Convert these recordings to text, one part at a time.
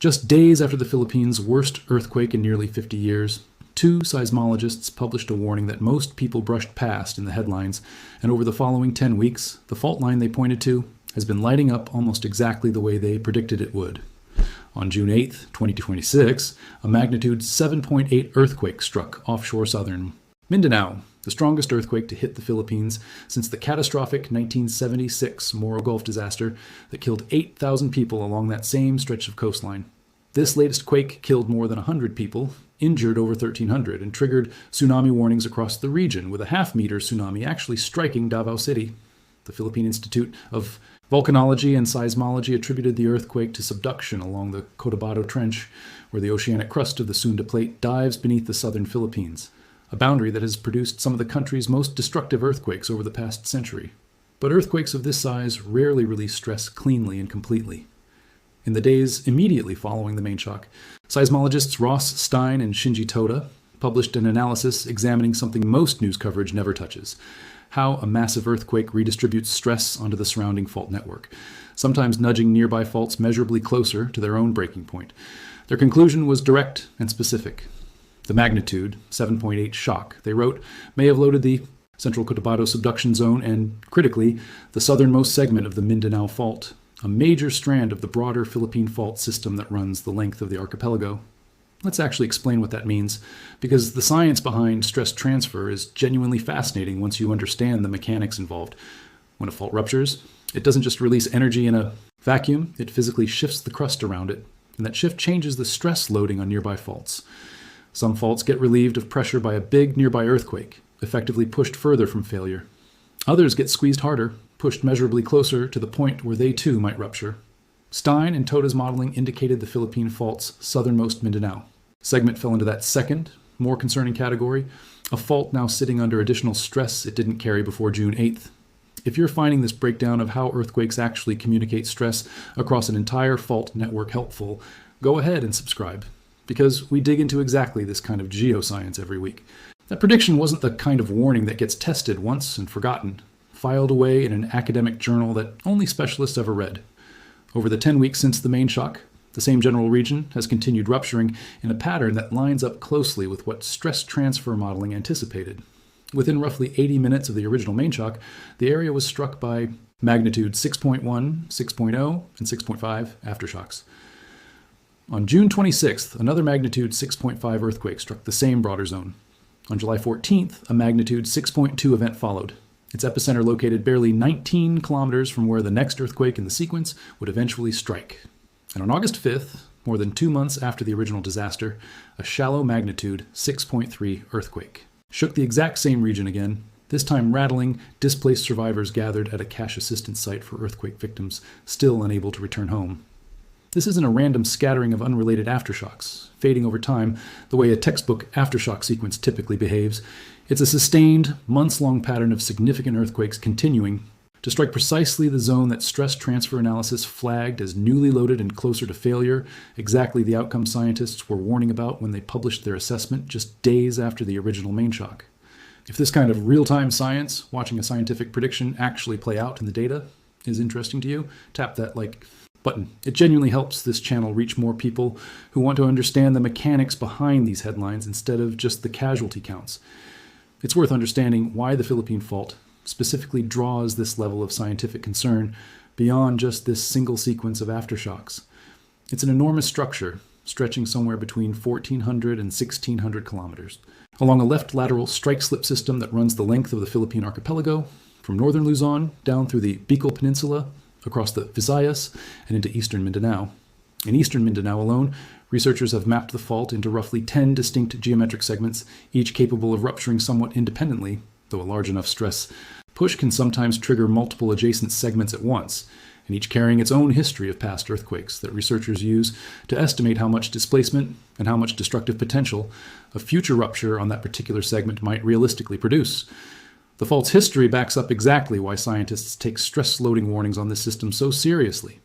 Just days after the Philippines' worst earthquake in nearly 50 years, two seismologists published a warning that most people brushed past in the headlines, and over the following 10 weeks, the fault line they pointed to has been lighting up almost exactly the way they predicted it would. On June 8, 2026, a magnitude 7.8 earthquake struck offshore southern Mindanao, the strongest earthquake to hit the Philippines since the catastrophic 1976 Moro Gulf disaster that killed 8,000 people along that same stretch of coastline. This latest quake killed more than 100 people, injured over 1,300, and triggered tsunami warnings across the region, with a half-meter tsunami actually striking Davao City. The Philippine Institute of Volcanology and Seismology attributed the earthquake to subduction along the Cotabato Trench, where the oceanic crust of the Sunda Plate dives beneath the southern Philippines, a boundary that has produced some of the country's most destructive earthquakes over the past century. But earthquakes of this size rarely release stress cleanly and completely. In the days immediately following the main shock, seismologists Ross Stein and Shinji Toda published an analysis examining something most news coverage never touches: how a massive earthquake redistributes stress onto the surrounding fault network, sometimes nudging nearby faults measurably closer to their own breaking point. Their conclusion was direct and specific. The magnitude, 7.8 shock, they wrote, may have loaded the central Cotabato subduction zone and, critically, the southernmost segment of the Mindanao Fault, a major strand of the broader Philippine fault system that runs the length of the archipelago. Let's actually explain what that means, because the science behind stress transfer is genuinely fascinating once you understand the mechanics involved. When a fault ruptures, it doesn't just release energy in a vacuum, it physically shifts the crust around it, and that shift changes the stress loading on nearby faults. Some faults get relieved of pressure by a big nearby earthquake, effectively pushed further from failure. Others get squeezed harder, pushed measurably closer to the point where they too might rupture. Stein and Toda's modeling indicated the Philippine fault's southernmost Mindanao segment fell into that second, more concerning category, a fault now sitting under additional stress it didn't carry before June 8th. If you're finding this breakdown of how earthquakes actually communicate stress across an entire fault network helpful, go ahead and subscribe, because we dig into exactly this kind of geoscience every week. That prediction wasn't the kind of warning that gets tested once and forgotten, filed away in an academic journal that only specialists ever read. Over the 10 weeks since the main shock, the same general region has continued rupturing in a pattern that lines up closely with what stress transfer modeling anticipated. Within roughly 80 minutes of the original main shock, the area was struck by magnitude 6.1, 6.0, and 6.5 aftershocks. On June 26th, another magnitude 6.5 earthquake struck the same broader zone. On July 14th, a magnitude 6.2 event followed. Its epicenter located barely 19 kilometers from where the next earthquake in the sequence would eventually strike. And on August 5th, more than 2 months after the original disaster, a shallow magnitude 6.3 earthquake shook the exact same region again, this time rattling displaced survivors gathered at a cash assistance site for earthquake victims still unable to return home. This isn't a random scattering of unrelated aftershocks, fading over time the way a textbook aftershock sequence typically behaves. It's a sustained, months-long pattern of significant earthquakes continuing to strike precisely the zone that stress transfer analysis flagged as newly loaded and closer to failure, exactly the outcome scientists were warning about when they published their assessment just days after the original main shock. If this kind of real-time science, watching a scientific prediction actually play out in the data, is interesting to you, tap that like button. It genuinely helps this channel reach more people who want to understand the mechanics behind these headlines instead of just the casualty counts. It's worth understanding why the Philippine fault specifically draws this level of scientific concern beyond just this single sequence of aftershocks. It's an enormous structure, stretching somewhere between 1,400 and 1,600 kilometers, along a left lateral strike-slip system that runs the length of the Philippine archipelago, from northern Luzon down through the Bicol Peninsula, across the Visayas, and into eastern Mindanao. In eastern Mindanao alone, researchers have mapped the fault into roughly 10 distinct geometric segments, each capable of rupturing somewhat independently, though a large enough stress push can sometimes trigger multiple adjacent segments at once, and each carrying its own history of past earthquakes that researchers use to estimate how much displacement and how much destructive potential a future rupture on that particular segment might realistically produce. The fault's history backs up exactly why scientists take stress loading warnings on this system so seriously.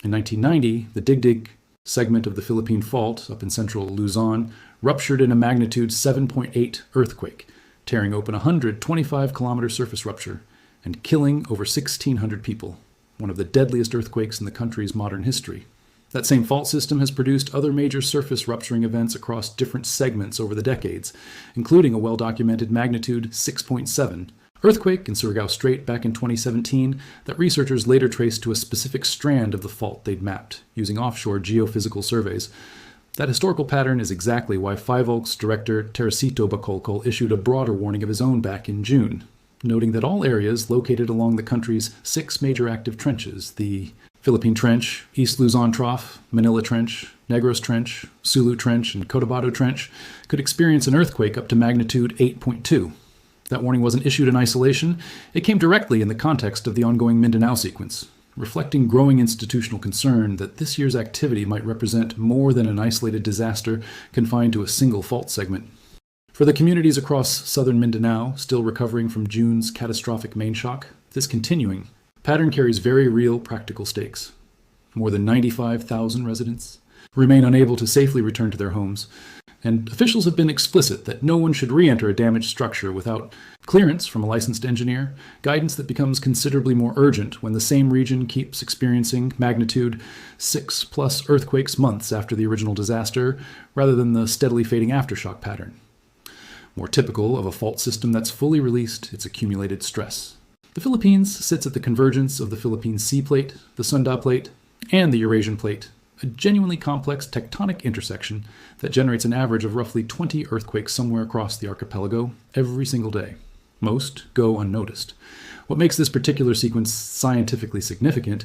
In 1990, the Digdig segment of the Philippine fault up in central Luzon ruptured in a magnitude 7.8 earthquake, tearing open a 125-kilometer surface rupture and killing over 1,600 people, one of the deadliest earthquakes in the country's modern history. That same fault system has produced other major surface rupturing events across different segments over the decades, including a well-documented magnitude 6.7 earthquake in Surigao Strait back in 2017 that researchers later traced to a specific strand of the fault they'd mapped using offshore geophysical surveys. That historical pattern is exactly why Five Oaks director Teresito Bacolcol issued a broader warning of his own back in June, noting that all areas located along the country's 6 major active trenches, the Philippine Trench, East Luzon Trough, Manila Trench, Negros Trench, Sulu Trench, and Cotabato Trench, could experience an earthquake up to magnitude 8.2. That warning wasn't issued in isolation. It came directly in the context of the ongoing Mindanao sequence, reflecting growing institutional concern that this year's activity might represent more than an isolated disaster confined to a single fault segment. For the communities across southern Mindanao still recovering from June's catastrophic main shock, this continuing pattern carries very real practical stakes. More than 95,000 residents remain unable to safely return to their homes, and officials have been explicit that no one should re-enter a damaged structure without clearance from a licensed engineer, guidance that becomes considerably more urgent when the same region keeps experiencing magnitude 6+ earthquakes months after the original disaster, rather than the steadily fading aftershock pattern, more typical of a fault system that's fully released its accumulated stress. The Philippines sits at the convergence of the Philippine Sea Plate, the Sunda Plate, and the Eurasian Plate, a genuinely complex tectonic intersection that generates an average of roughly 20 earthquakes somewhere across the archipelago every single day. Most go unnoticed. What makes this particular sequence scientifically significant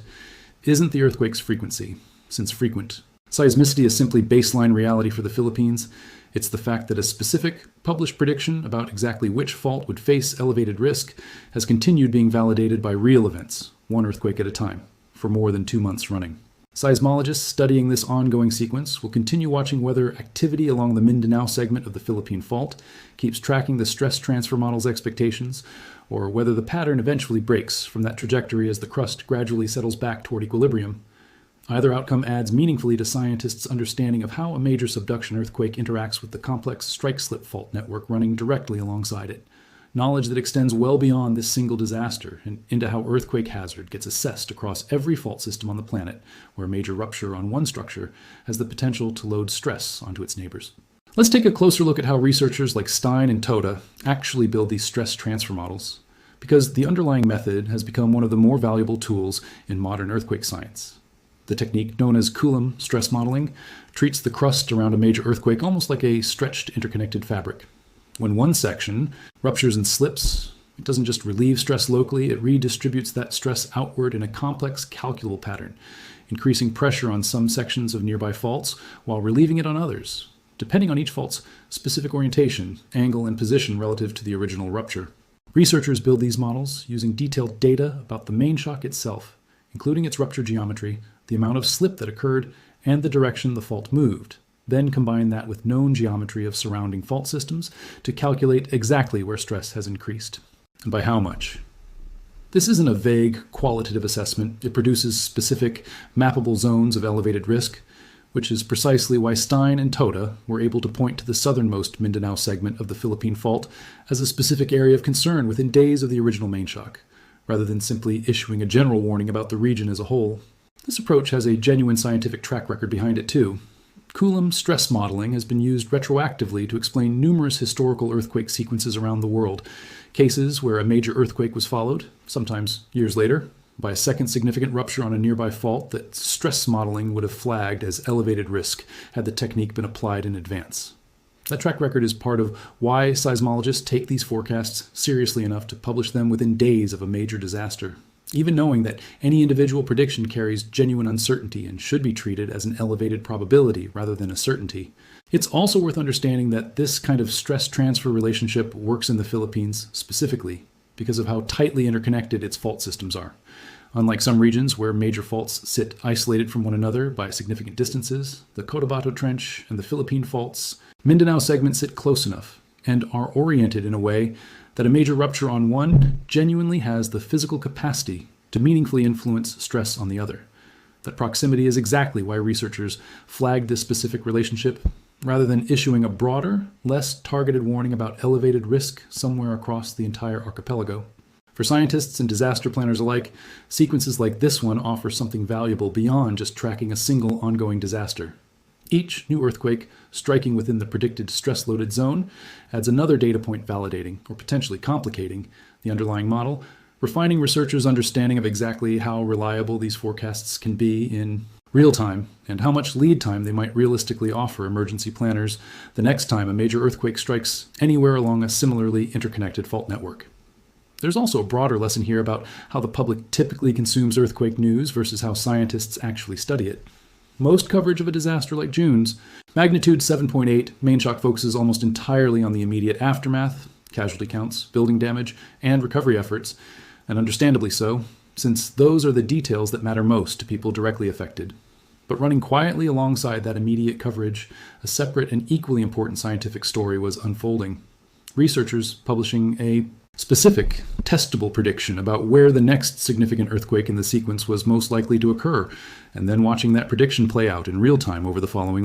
isn't the earthquake's frequency, since frequent. Seismicity is simply baseline reality for the Philippines. It's the fact that a specific, published prediction about exactly which fault would face elevated risk has continued being validated by real events, one earthquake at a time, for more than 2 months running. Seismologists studying this ongoing sequence will continue watching whether activity along the Mindanao segment of the Philippine Fault keeps tracking the stress transfer model's expectations, or whether the pattern eventually breaks from that trajectory as the crust gradually settles back toward equilibrium. Either outcome adds meaningfully to scientists' understanding of how a major subduction earthquake interacts with the complex strike-slip fault network running directly alongside it. Knowledge that extends well beyond this single disaster and into how earthquake hazard gets assessed across every fault system on the planet, where a major rupture on one structure has the potential to load stress onto its neighbors. Let's take a closer look at how researchers like Stein and Toda actually build these stress transfer models, because the underlying method has become one of the more valuable tools in modern earthquake science. The technique known as Coulomb stress modeling treats the crust around a major earthquake almost like a stretched interconnected fabric. When one section ruptures and slips, it doesn't just relieve stress locally, it redistributes that stress outward in a complex, calculable pattern, increasing pressure on some sections of nearby faults while relieving it on others, depending on each fault's specific orientation, angle, and position relative to the original rupture. Researchers build these models using detailed data about the main shock itself, including its rupture geometry, the amount of slip that occurred, and the direction the fault moved. Then combine that with known geometry of surrounding fault systems to calculate exactly where stress has increased, and by how much. This isn't a vague, qualitative assessment. It produces specific, mappable zones of elevated risk, which is precisely why Stein and Toda were able to point to the southernmost Mindanao segment of the Philippine Fault as a specific area of concern within days of the original main shock, rather than simply issuing a general warning about the region as a whole. This approach has a genuine scientific track record behind it, too. Coulomb stress modeling has been used retroactively to explain numerous historical earthquake sequences around the world, cases where a major earthquake was followed, sometimes years later, by a second significant rupture on a nearby fault that stress modeling would have flagged as elevated risk had the technique been applied in advance. That track record is part of why seismologists take these forecasts seriously enough to publish them within days of a major disaster, even knowing that any individual prediction carries genuine uncertainty and should be treated as an elevated probability rather than a certainty. It's also worth understanding that this kind of stress transfer relationship works in the Philippines specifically because of how tightly interconnected its fault systems are. Unlike some regions where major faults sit isolated from one another by significant distances, the Cotabato Trench and the Philippine faults, Mindanao segments sit close enough and are oriented in a way that a major rupture on one genuinely has the physical capacity to meaningfully influence stress on the other. That proximity is exactly why researchers flagged this specific relationship, rather than issuing a broader, less targeted warning about elevated risk somewhere across the entire archipelago. For scientists and disaster planners alike, sequences like this one offer something valuable beyond just tracking a single ongoing disaster. Each new earthquake striking within the predicted stress-loaded zone adds another data point validating, or potentially complicating, the underlying model, refining researchers' understanding of exactly how reliable these forecasts can be in real time and how much lead time they might realistically offer emergency planners the next time a major earthquake strikes anywhere along a similarly interconnected fault network. There's also a broader lesson here about how the public typically consumes earthquake news versus how scientists actually study it. Most coverage of a disaster like June's, magnitude 7.8, main shock focuses almost entirely on the immediate aftermath, casualty counts, building damage, and recovery efforts, and understandably so, since those are the details that matter most to people directly affected. But running quietly alongside that immediate coverage, a separate and equally important scientific story was unfolding. Researchers publishing a specific, testable prediction about where the next significant earthquake in the sequence was most likely to occur, and then watching that prediction play out in real time over the following